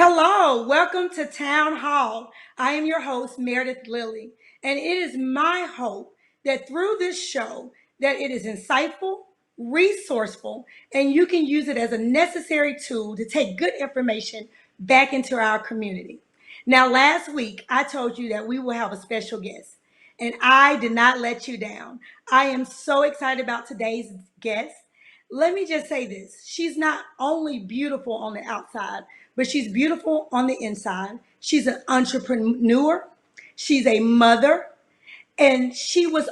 Hello, welcome to Town Hall. I am your host, Meredith Lilly, and it is my hope that through this show that it is insightful, resourceful, and you can use it as a necessary tool to take good information back into our community. Now, last week I told you that we will have a special guest, and I did not let you down. I am so excited about today's guest. Let me just say this. She's not only beautiful on the outside, but she's beautiful on the inside. She's an entrepreneur. She's a mother. And she was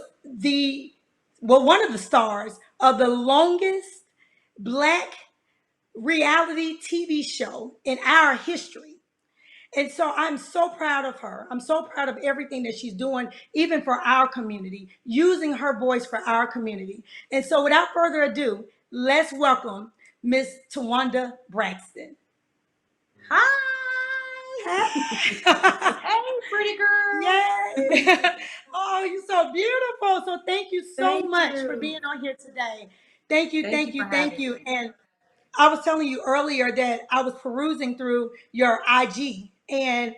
one of the stars of the longest black reality TV show in our history. And so I'm so proud of her. I'm so proud of everything that she's doing, even for our community, using her voice for our community. And so without further ado, let's welcome Miss Tawanda Braxton. Hi. Hey, pretty girl. Yay. Oh, you're so beautiful. So thank you so Thank much for you. being on here today. Thank you, Thank you thank for you, thank having you. me. And I was telling you earlier that I was perusing through your IG, and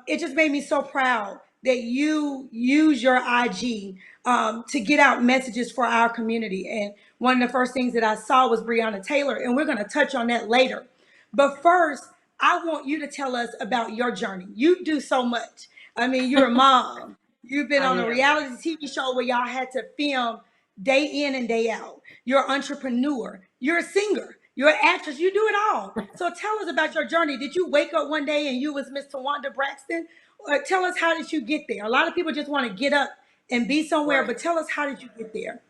it just made me so proud that you use your IG to get out messages for our community. And one of the first things that I saw was Breonna Taylor, and we're going to touch on that later. But first, I want you to tell us about your journey. You do so much. I mean, you're a mom. You've been I on a am. reality TV show where y'all had to film day in and day out. You're an entrepreneur. You're a singer. You're an actress. You do it all. So tell us about your journey. Did you wake up one day and you was Miss Tawanda Braxton? Or tell us, how did you get there? A lot of people just want to get up and be somewhere, Right. but tell us, how did you get there?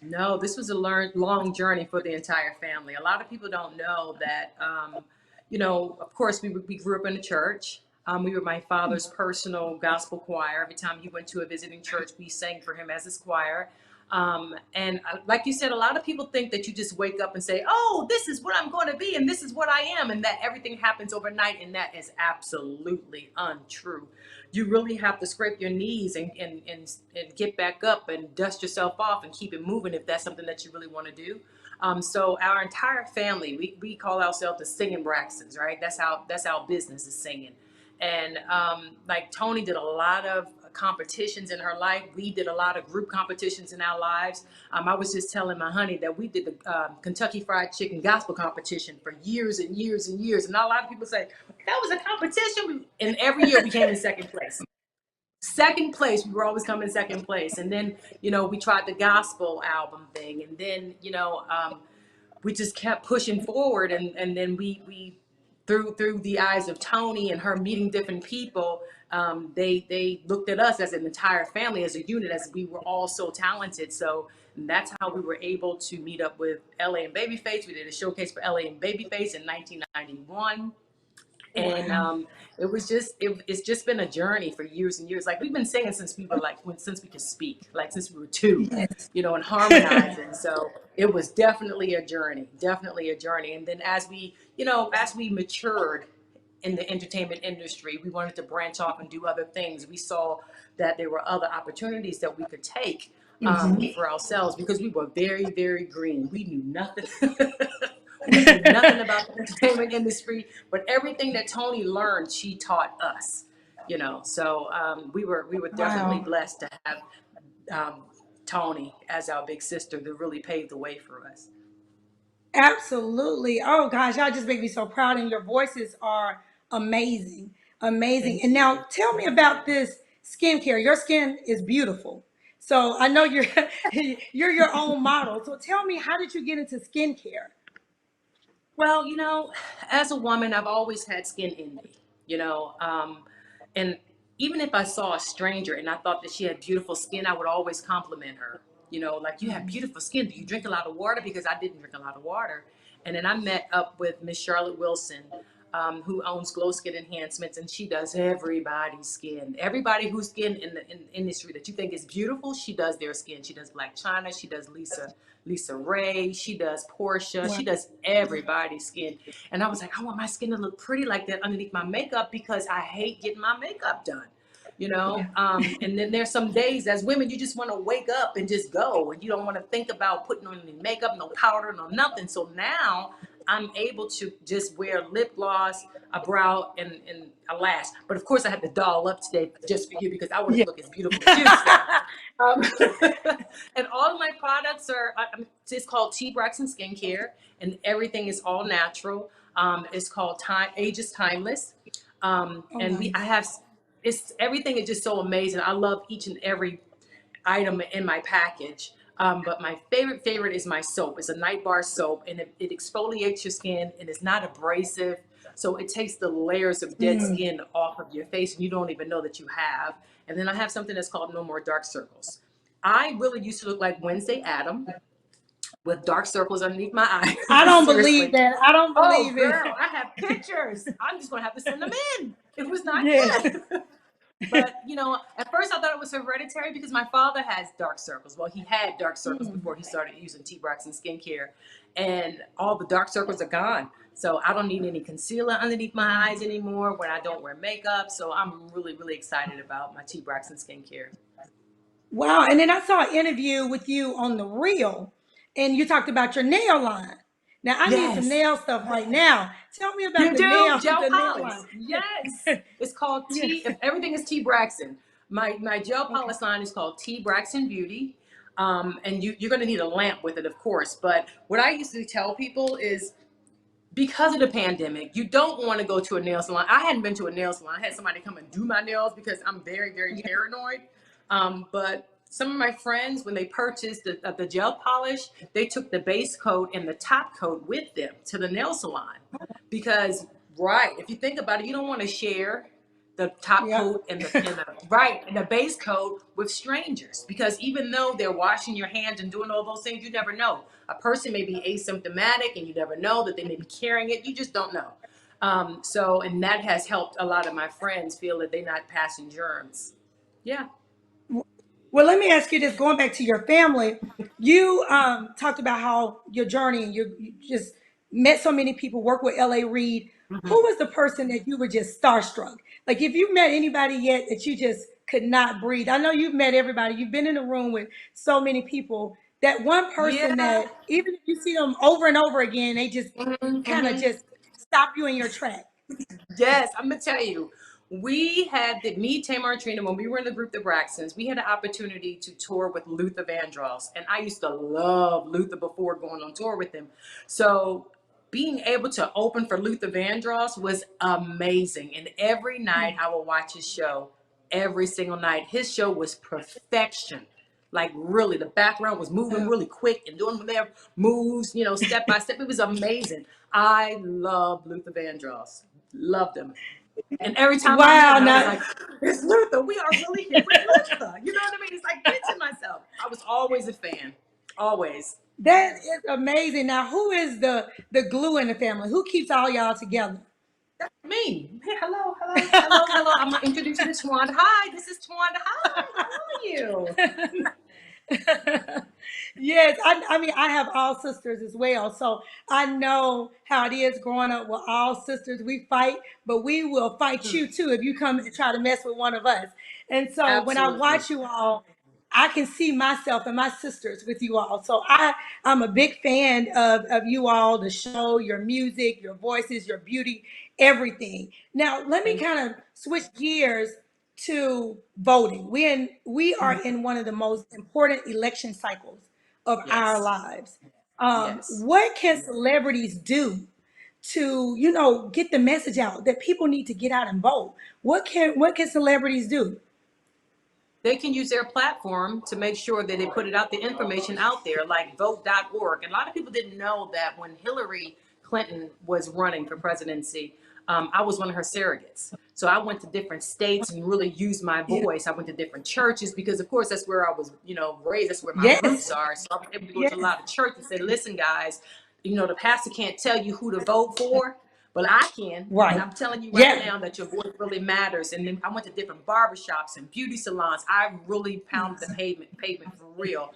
No, this was a long journey for the entire family. A lot of people don't know that, of course, we grew up in a church. We were my father's personal gospel choir. Every time he went to a visiting church, we sang for him as his choir. Like you said, a lot of people think that you just wake up and say, oh, this is what I'm going to be and this is what I am, and that everything happens overnight. And that is absolutely untrue. You really have to scrape your knees and get back up and dust yourself off and keep it moving if that's something that you really want to do. So our entire family, we call ourselves the singing Braxtons, right? That's our business, is singing. And like Tony did a lot of competitions in her life. We did a lot of group competitions in our lives. I was just telling my honey that we did the Kentucky Fried Chicken gospel competition for years and years and years. And a lot of people say, that was a competition. And every year we came in second place. Second place, we were always coming second place. And then, we tried the gospel album thing. And then, we just kept pushing forward. And then we through the eyes of Tony and her meeting different people, they looked at us as an entire family, as a unit, as we were all so talented. So that's how we were able to meet up with LA and Babyface. We did a showcase for LA and Babyface in 1991. And Wow. it's just been a journey for years and years. Like, we've been singing since we were since we could speak, like since we were two, Yes. and harmonizing. So it was definitely a journey. And then as we matured in the entertainment industry, we wanted to branch off and do other things. We saw that there were other opportunities that we could take for ourselves, because we were very, very green. We knew nothing. We knew nothing about the entertainment industry, but everything that Tony learned, she taught us. So we were definitely Wow. blessed to have Tony as our big sister to really pave the way for us. Absolutely. Oh gosh, y'all just make me so proud, and your voices are amazing. Amazing. Thank And you. now tell me about this skincare. Your skin is beautiful. So I know you're you're your own model. So tell me, how did you get into skincare? Well, as a woman, I've always had skin envy, and even if I saw a stranger and I thought that she had beautiful skin, I would always compliment her. Like, you have beautiful skin. Do you drink a lot of water? Because I didn't drink a lot of water. And then I met up with Miss Charlotte Wilson, who owns Glow Skin Enhancements, and she does everybody's skin. Everybody whose skin in the industry that you think is beautiful, she does their skin. She does Black China. She does Lisa Ray. She does Portia. Wow. She does everybody's skin. And I was like, I want my skin to look pretty like that underneath my makeup, because I hate getting my makeup done. Yeah. And then there's some days as women, you just want to wake up and just go, and you don't want to think about putting on any makeup, no powder, no nothing. So now I'm able to just wear lip gloss, a brow, and a lash. But of course, I had to doll up today just for you because I wanted Yeah. to look as beautiful as you. So, um, and all of my products are, it's called T. Braxton Skincare, and everything is all natural. It's called Age is Timeless. Oh, And nice. I have, it's everything is just so amazing. I love each and every item in my package. But my favorite is my soap. It's a night bar soap, and it exfoliates your skin, and it's not abrasive. So it takes the layers of dead Mm. skin off of your face, and you don't even know that you have. And then I have something that's called No More Dark Circles. I really used to look like Wednesday Adam with dark circles underneath my I eyes. don't believe Seriously. that. I don't Oh, believe it. girl, I have pictures. I'm just going to have to send them in. It was not Yes. good. But, at first I thought it was hereditary because my father has dark circles. Well, he had dark circles Mm. before he started using T. Braxton skincare, and all the dark circles are gone. So I don't need any concealer underneath my eyes anymore when I don't wear makeup. So I'm really, really excited about my T. Braxton skincare. Wow. And then I saw an interview with you on the reel, and you talked about your nail line. Now I need some Yes. nail stuff right now. Tell me about You the do nail, gel the nail polish. line. Yes, it's called Yeah. T. If everything is T Braxton, my gel Okay. polish line is called T Braxton Beauty. And you're going to need a lamp with it, of course. But what I used to tell people is because of the pandemic, you don't want to go to a nail salon. I hadn't been to a nail salon. I had somebody come and do my nails because I'm very, very Yeah. paranoid. But some of my friends, when they purchased the gel polish, they took the base coat and the top coat with them to the nail salon. Because, right, if you think about it, you don't want to share the top Yeah. coat and the base coat with strangers, because even though they're washing your hands and doing all those things, you never know. A person may be asymptomatic and you never know that they may be carrying it. You just don't know. And that has helped a lot of my friends feel that they're not passing germs. Yeah. Well, let me ask you this, going back to your family, you talked about how your journey and you just met so many people, work with LA Reid. Who Mhm. was the person that you were just starstruck? Like if you've met anybody yet that you just could not breathe. I know you've met everybody. You've been in a room with so many people. That one person Yeah. that even if you see them over and over again, they just Hmm. kind of just stop you in your track. Yes, I'm gonna tell you. We had me, Tamar, and Trina, when we were in the group, the Braxtons, we had an opportunity to tour with Luther Vandross. And I used to love Luther before going on tour with him. So being able to open for Luther Vandross was amazing. And every night I would watch his show, every single night. His show was perfection. Like really, the background was moving really quick and doing their moves, step by step. It was amazing. I loved Luther Vandross. Loved him. And every time I met Wow, him, I was now like, it's Luther. We are really here with Luther. You know what I mean? It's like pinching myself. I was always a fan. Always. that is amazing. Now, who is the glue in the family? Who keeps all y'all together? Me. Hey, hello, hello, hello, hello. I'm going to introduce you to Tawanda. Hi, this is Tawanda. Hi, how are you? Yes, I mean, I have all sisters as well. So I know how it is growing up with all sisters. We fight, but we will fight you too if you come and try to mess with one of us. And so when I Absolutely. watch you all, I can see myself and my sisters with you all. So I'm a big fan of you all, the show, your music, your voices, your beauty, everything. Now let me Thank kind of switch gears to voting. We you. are in one of the most important election cycles of our Yes. lives. Yes. What can celebrities do to, get the message out that people need to get out and vote? What can celebrities do? They can use their platform to make sure that they put it out, the information out there, like vote.org. And a lot of people didn't know that when Hillary Clinton was running for presidency, I was one of her surrogates. So I went to different states and really used my Yeah. voice. I went to different churches because, of course, that's where I was, raised. That's where my roots Yes. are. So I was able to go to a Yes. lot of churches and say, listen, guys, the pastor can't tell you who to vote for, but I can. And Right. I'm telling you right Yeah. now that your voice really matters. And then I went to different barbershops and beauty salons. I really pounded the pavement for real,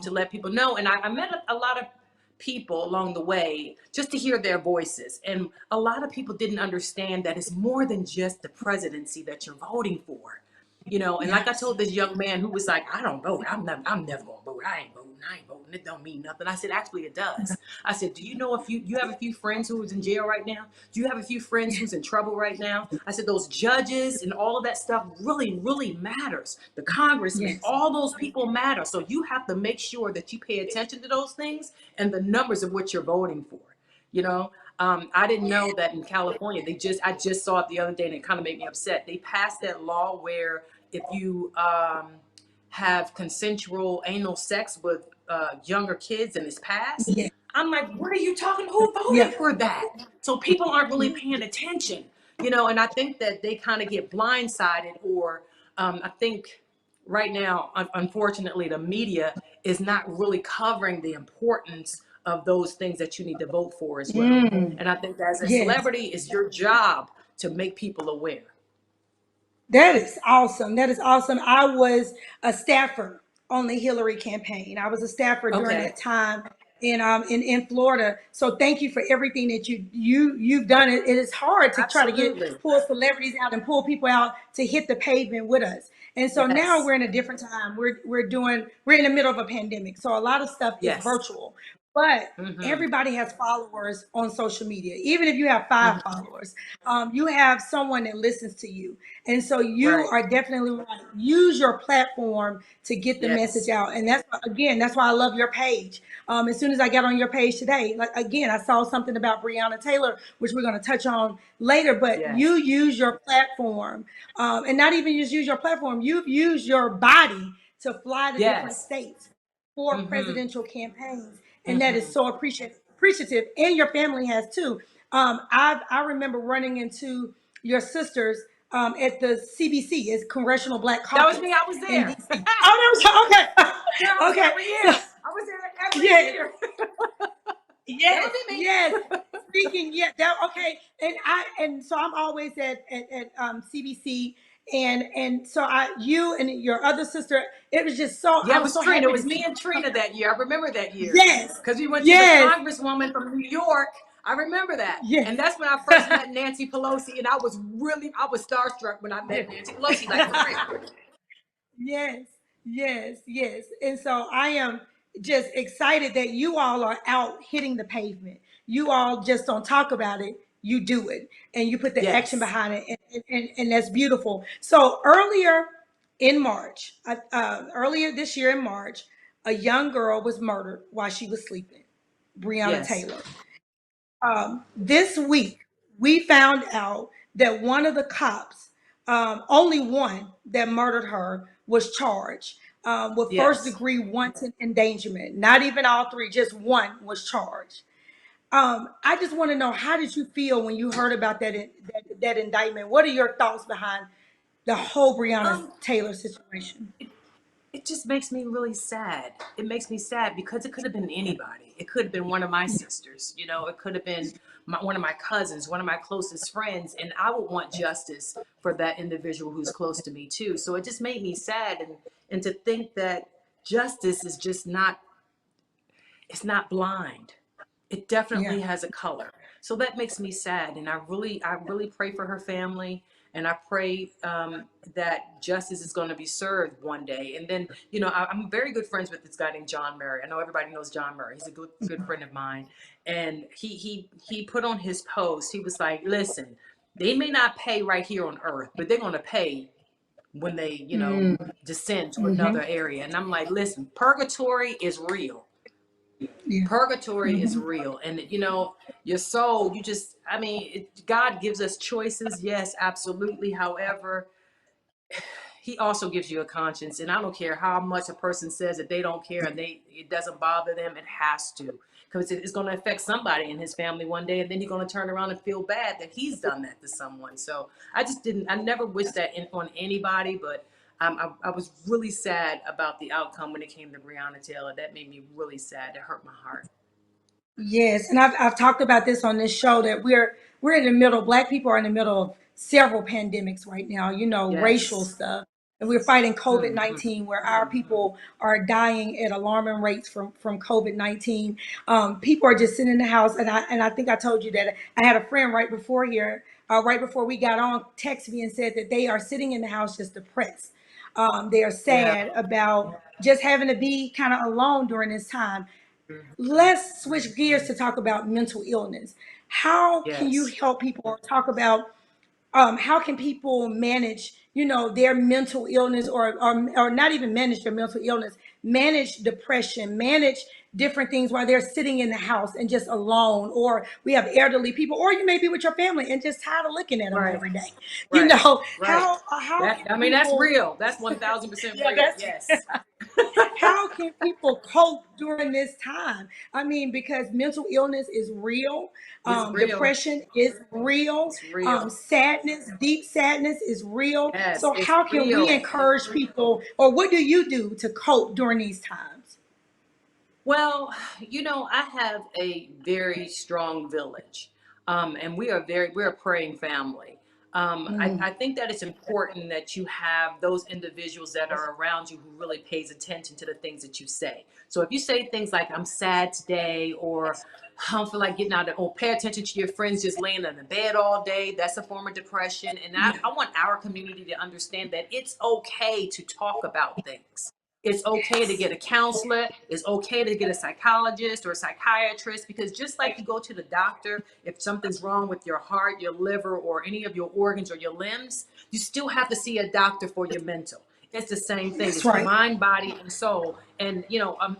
to let people know. And I met a lot of people along the way just to hear their voices. And a lot of people didn't understand that it's more than just the presidency that you're voting for. And like I Yes. told this young man who was like, I don't vote. I'm never gonna vote. I ain't voting. I ain't voting. It don't mean nothing. I said, actually, it does. I said, do you know if you have a few friends who's in jail right now? Do you have a few friends Yes. who's in trouble right now? I said, those judges and all of that stuff really, really matters. The congressmen, Yes. all those people matter. So you have to make sure that you pay attention to those things and the numbers of what you're voting for. You know, I didn't know that in California, I just saw it the other day and it kind of made me upset. They passed that law where if you have consensual anal sex with younger kids and it's passed, Yes. I'm like, what are you talking? Who Yeah. voted for that? So people aren't really paying attention, and I think that they kind of get blindsided, or I think right now, unfortunately, the media is not really covering the importance of those things that you need to vote for as well. Mm. And I think that as a Yes. celebrity, it's your job to make people aware. That is awesome. That is awesome. I was a staffer on the Hillary campaign. I was a staffer during Okay, that time in Florida. So thank you for everything that you've done. It is hard to try to absolutely. pull celebrities out and pull people out to hit the pavement with us. And so now Yes. we're in a different time. We're in the middle of a pandemic. So a lot of stuff is Yes. virtual. But Mm-hmm. everybody has followers on social media. Even if you have five Mm-hmm. followers, you have someone that listens to you. And so you Right. are definitely right. Use your platform to get the message Yes. out. And that's why I love your page. As soon as I got on your page today, like again, I saw something about Breonna Taylor, which we're going to touch on later. But you Yes. use your platform, and not even just use your platform. You've used your body to fly to different Yes. states for Mm-hmm. presidential campaigns, and that is Mm-hmm. so appreciative. And your family has too. I remember running into your sisters at the CBC, is Congressional Black That was me. Caucus I was in there. DC. Oh, that was Girl, I okay. was there Okay, every so year. I was there every yes, year. That yes, would be yes. me. Speaking, yeah, that okay. And so I'm always at CBC, and so you and your other sister. It was just so Yeah, I it was was so Trina. It happy was to me see and you come Trina out. that year. I remember that year Yes, because we went to the yes, congresswoman from New York. I remember that. yes. And that's when I first met Nancy Pelosi. And I was starstruck when I met Nancy Pelosi, like for real. Yes, yes, yes. And so I am just excited that you all are out hitting the pavement. You all just don't talk about it, you do it, and you put the action Yes. behind it, and that's beautiful. So earlier this year in March, a young girl was murdered while she was sleeping, Breonna Yes. Taylor. This week, we found out that one of the cops, only one that murdered her, was charged with first Yes. degree wanton endangerment. Not even all three, just one was charged. I just want to know, how did you feel when you heard about that indictment? What are your thoughts behind the whole Breonna Um, Taylor situation? it just makes me really sad. It makes me sad because it could have been anybody. It could have been one of my sisters. It could have been one of my cousins, one of my closest friends, and I would want justice for that individual who's close to me too. So it just made me sad, and to think that justice is just not, it's not blind. It Yeah. definitely has a color. So that makes me sad, and I really pray for her family, and I pray that justice is going to be served one day. And then, I'm very good friends with this guy named John Murray. I know everybody knows John Murray. He's a good friend of mine, and he put on his post. He was like, "Listen, they may not pay right here on Earth, but they're going to pay when they, descend to another Mm-hmm. area." And I'm like, "Listen, purgatory is real. Yeah. Purgatory is Mm-hmm. real, and your soul, God gives us choices, yes, absolutely. However, he also gives you a conscience, and I don't care how much a person says that they don't care and it doesn't bother them. It has to, because it's going to affect somebody in his family one day, and then you're going to turn around and feel bad that he's done that to someone. So I never wished that on anybody, but I was really sad about the outcome when it came to Breonna Taylor. That made me really sad. It hurt my heart. Yes, and I've talked about this on this show that we're in the middle. Black people are in the middle of several pandemics right now. Racial Yes. stuff. And we're fighting COVID Mm-hmm. 19, where our people are dying at alarming rates from COVID 19. People are just sitting in the house, and I think I told you that I had a friend right before here, right before we got on, text me and said that they are sitting in the house just depressed. They are Yeah. sad about just having to be kind of alone during this time. Mm-hmm. Let's switch gears to talk about mental illness. How can you Yes. help people, or talk about how can people manage, their mental illness, or not even manage their mental illness, manage depression, manage different things while they're sitting in the house and just alone, or we have elderly people, or you may be with your family and just tired of looking at them Right. every day. Right. Right. How That, can I mean, that's people, real. That's 1000% yeah, real. that's Yes. how can people cope during this time? I mean, because mental illness is real, It's real. depression is real, It's real. sadness, deep sadness is real. Yes, So, it's how can we real. encourage people, or what do you do to cope during these times? Well, I have a very strong village, and we're a praying family. Mm, I think that it's important that you have those individuals that are around you who really pays attention to the things that you say. So if you say things like "I'm sad today," or "I don't feel like getting out of," or pay attention to your friends just laying in the bed all day, that's a form of depression. And yeah. I want our community to understand that it's okay to talk about things. It's okay to Yes. get a counselor. It's okay to get a psychologist or a psychiatrist, because just like you go to the doctor if something's wrong with your heart, your liver, or any of your organs or your limbs, you still have to see a doctor for your mental. It's the same thing. That's It's right. mind, body, and soul. And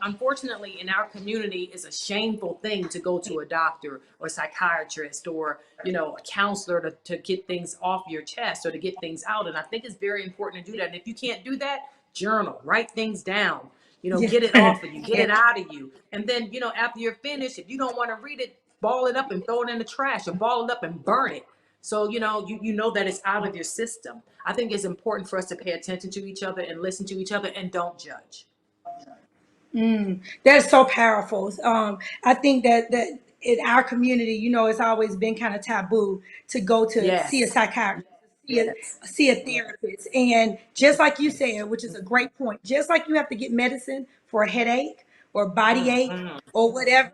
unfortunately, in our community, it's a shameful thing to go to a doctor or psychiatrist or a counselor to get things off your chest or to get things out. And I think it's very important to do that. And if you can't do that, journal, write things down, Yeah. get it off of you, get Yeah. it out of you. And then, after you're finished, if you don't want to read it, ball it up and throw it in the trash, or ball it up and burn it. So, you know that it's out of your system. I think it's important for us to pay attention to each other and listen to each other and don't judge. That's so powerful. I think that in our community, it's always been kind of taboo to go to see a Yes. psychiatrist, Yes. see a therapist. And just like you said, which is a great point, just like you have to get medicine for a headache or body ache Hmm. or whatever,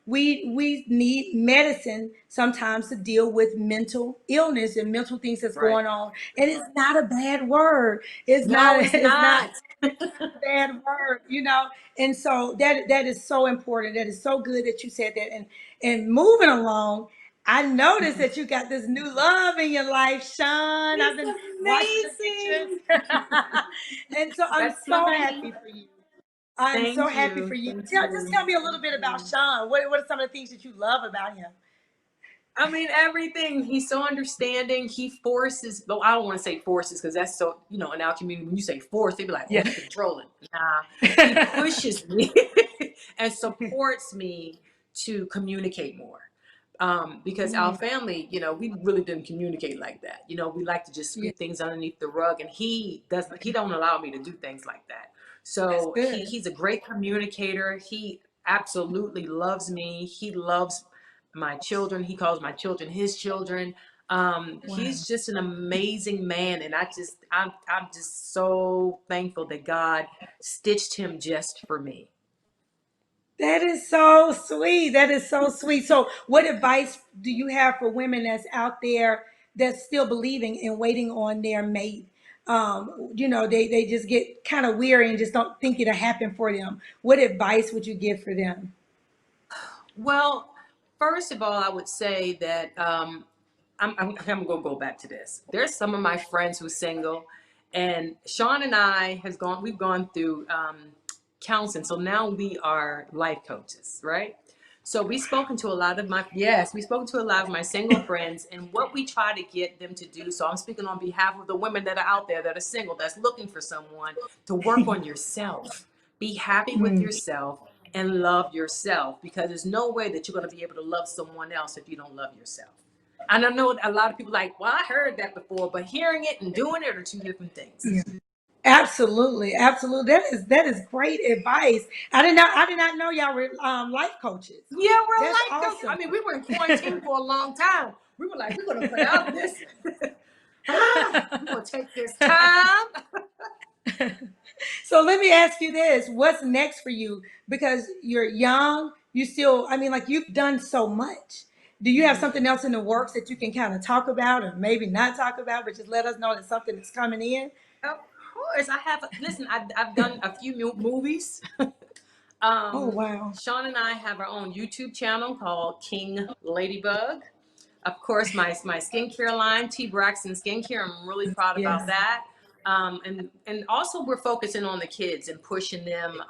we need medicine sometimes to deal with mental illness and mental things that's Right. going on. And it's not a bad word. It's No, not. it's It's not not. bad word. And so that is so important. That is so good that you said that. And moving along, I noticed that you got this new love in your life, Sean. I've It's been watching the pictures. amazing. And so I'm That's my so baby. happy for you. I'm so Thank happy for you. you. Thank Just you. tell me a little bit about Sean. What are some of the things that you love about him? I mean, everything. He's so understanding. He forces, though I don't want to say forces because that's so, in our community, when you say force, they be like, oh, Yeah. he controlling. Nah, he pushes me and supports me to communicate more. Because our Mm, family, we really didn't communicate like that. We like to just yeah, sweep things underneath the rug, and he don't allow me to do things like that. that's So good. he's a great communicator. He absolutely loves me. He loves my children. He calls my children his children. Wow. He's just an amazing man, and I'm just so thankful that God stitched him just for me. That is so sweet. That is so sweet. So, what advice do you have for women that's out there that's still believing and waiting on their mate? They just get kind of weary and just don't think it'll happen for them. What advice would you give for them? Well, first of all, I would say that I'm gonna go back to this. There's some of my friends who's single, and Sean and I we've gone through counseling, so now we are life coaches, right? So we've spoken to a lot of my single friends, and what we try to get them to do. So I'm speaking on behalf of the women that are out there that are single, that's looking for someone, to work on yourself. Be happy with Mm. yourself and love yourself, because there's no way that you're going to be able to love someone else if you don't love yourself. And I know a lot of people like, well, I heard that before, but hearing it and doing it are two different things. Yeah. Absolutely, absolutely. That is great advice. I did not know y'all were life coaches. Yeah, we're That's like those. I awesome. mean, we were in quarantine for a long time. We were like, we're going to put out this. We're going to take this time. So let me ask you this. What's next for you? Because you're young, you still, I mean, like you've done so much. Do you have something else in the works that you can kind of talk about or maybe not talk about, but just let us know that something is coming in? Of course, I have. Listen, I've done a few movies. Oh, wow. Sean and I have our own YouTube channel called King Ladybug. Of course, my skincare line, T Braxton Skincare. I'm really proud about Yes. that. And also we're focusing on the kids and pushing them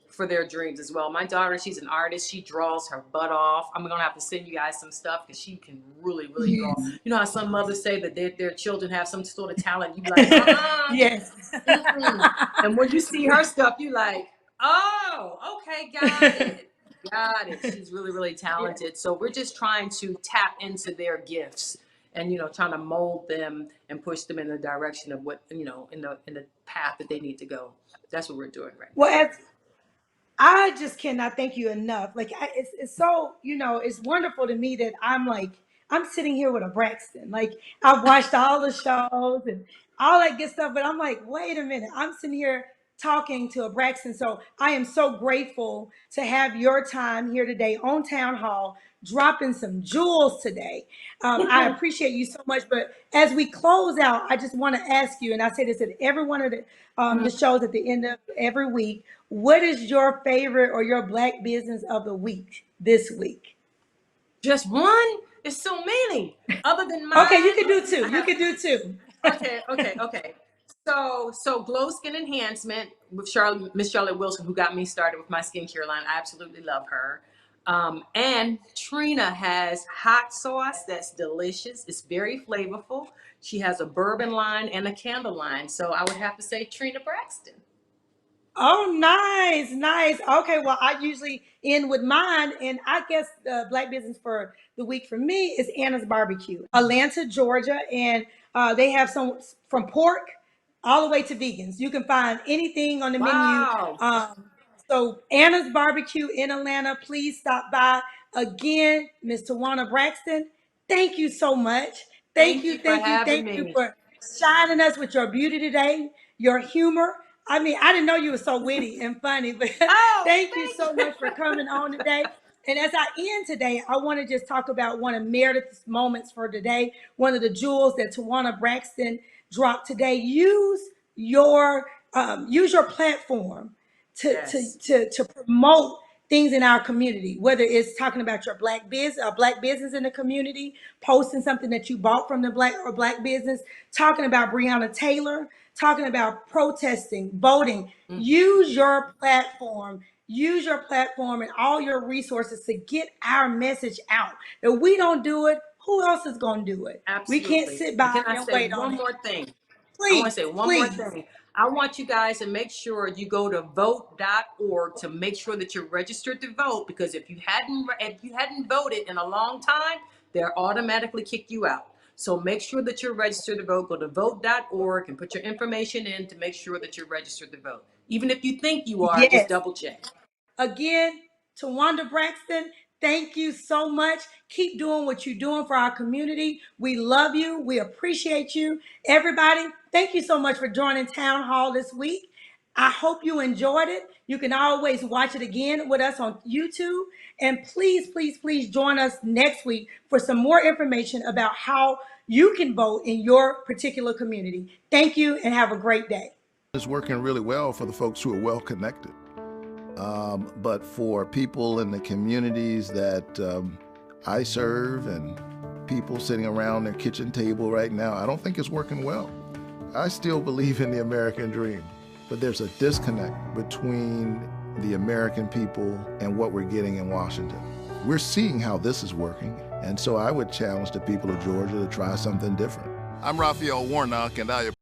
for their dreams as well. My daughter, she's an artist. She draws her butt off. I'm gonna have to send you guys some stuff because she can really, really draw. Yes. You know how some mothers say that their children have some sort of talent. You be like, Yes. mm-mm. And when you see her stuff, you like, oh, okay, got it. Got it. She's really, really talented. So we're just trying to tap into their gifts and, trying to mold them and push them in the direction of what, in the path that they need to go. That's what we're doing right now. Well, I just cannot thank you enough. Like it's so it's wonderful to me that I'm sitting here with a Braxton. Like I've watched all the shows and all that good stuff, but I'm like, wait a minute, I'm sitting here talking to a Braxton. So I am so grateful to have your time here today on Town Hall, dropping some jewels today. I appreciate you so much. But as we close out, I just want to ask you, and I say this at every one of the shows at the end of every week. What is your favorite or your Black business of the week this week? Just one? It's so many. Other than Okay, you mine, can do two. I You have can do two. okay. So Glow Skin Enhancement with Miss Charlotte Wilson, who got me started with my skincare line. I absolutely love her. And Trina has hot sauce that's delicious. It's very flavorful. She has a bourbon line and a candle line. So I would have to say Trina Braxton. Oh, nice, nice. Okay, well, I usually end with mine, and I guess the Black business for the week for me is Anna's Barbecue, Atlanta, Georgia, and they have some from pork all the way to vegans. You can find anything on the menu. Wow. So Anna's Barbecue in Atlanta, please stop by. Again, Miss Tawanda Braxton, thank you so much. Thank you for having Thank you me. for shining us with your beauty today, your humor. I mean, I didn't know you were so witty and funny, but Oh, thank you so thank you. much for coming on today. And as I end today, I want to just talk about one of Meredith's moments for today, one of the jewels that Tawanda Braxton dropped today. Use your platform Yes. to promote things in our community, whether it's talking about your black business in the community, posting something that you bought from the black business, talking about Breonna Taylor, talking about protesting, voting. Use your platform and all your resources to get our message out. If we don't do it, who else is going to do it? We can't Absolutely. sit And by can I and say wait on one it. more thing? I want to say Please, one more please. thing. I want you guys to make sure you go to vote.org to make sure that you're registered to vote, because if you hadn't voted in a long time, they'll automatically kick you out. So make sure that you're registered to vote. Go to vote.org and put your information in to make sure that you're registered to vote. Even if you think you are, just Yes. double check. Again, Tawanda Braxton, thank you so much. Keep doing what you're doing for our community. We love you. We appreciate you. Everybody, thank you so much for joining Town Hall this week. I hope you enjoyed it. You can always watch it again with us on YouTube. And please, please, please join us next week for some more information about how you can vote in your particular community. Thank you and have a great day. It's working really well for the folks who are well connected. But for people in the communities that I serve and people sitting around their kitchen table right now, I don't think it's working well. I still believe in the American dream, but there's a disconnect between the American people and what we're getting in Washington. We're seeing how this is working, and so I would challenge the people of Georgia to try something different. I'm Raphael Warnock, and I